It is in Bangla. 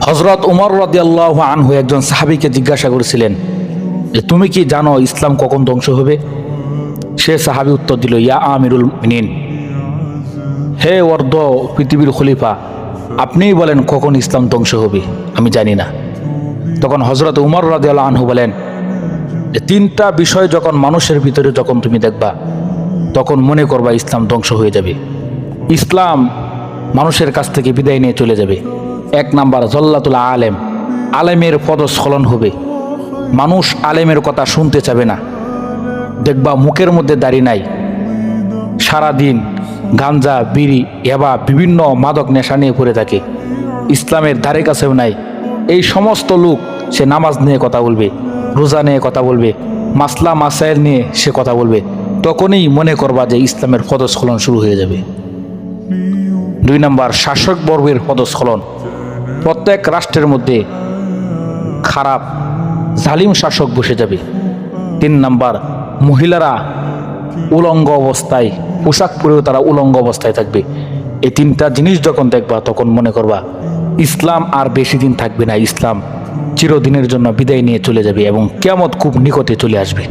হযরত উমর রাদিয়াল্লাহু আনহু একজন সাহাবীকে জিজ্ঞাসা করেছিলেন যে তুমি কি জানো ইসলাম কখন ধ্বংস হবে? সে সাহাবী উত্তর দিল, ইয়া আমিরুল মুমিনিন, হে অর্ধ পৃথিবীর খলিফা, আপনিই বলেন কখন ইসলাম ধ্বংস হবে, আমি জানি না। তখন হযরত উমর রাদিয়াল্লাহু আনহু বলেন যে তিনটা বিষয় যখন মানুষের ভিতরে যখন তুমি দেখবা তখন মনে করবা ইসলাম ধ্বংস হয়ে যাবে, ইসলাম মানুষের কাছ থেকে বিদায় নিয়ে চলে যাবে। এক নাম্বার জল্লাতুল আলেম, আলেমের পদস্খলন হবে, মানুষ আলেমের কথা শুনতে চাবে না। দেখবা মুখের মধ্যে দাড়ি নাই, সারাদিন গাঞ্জা বিড়ি এবা বিভিন্ন মাদক নেশা নিয়ে পড়ে থাকে, ইসলামের ধারে কাছেও নাই। এই সমস্ত লোক সে নামাজ নিয়ে কথা বলবে, রোজা নিয়ে কথা বলবে, মাসলা মাসাইল নিয়ে সে কথা বলবে, তখনই মনে করবা যে ইসলামের পদস্খলন শুরু হয়ে যাবে। দুই নাম্বার শাসক বর্গের পদস্খলন, প্রত্যেক রাষ্ট্রের মধ্যে খারাপ জালিম শাসক বসে যাবে। তিন নাম্বার মহিলারা উলঙ্গ অবস্থায়, পোশাক পরেও তারা উলঙ্গ অবস্থায় থাকবে। এই তিনটা জিনিস যখন দেখবা তখন মনে করবা ইসলাম আর বেশি দিন থাকবে না, ইসলাম চিরদিনের জন্য বিদায় নিয়ে চলে যাবে এবং কিয়ামত খুব নিকটে চলে আসবে।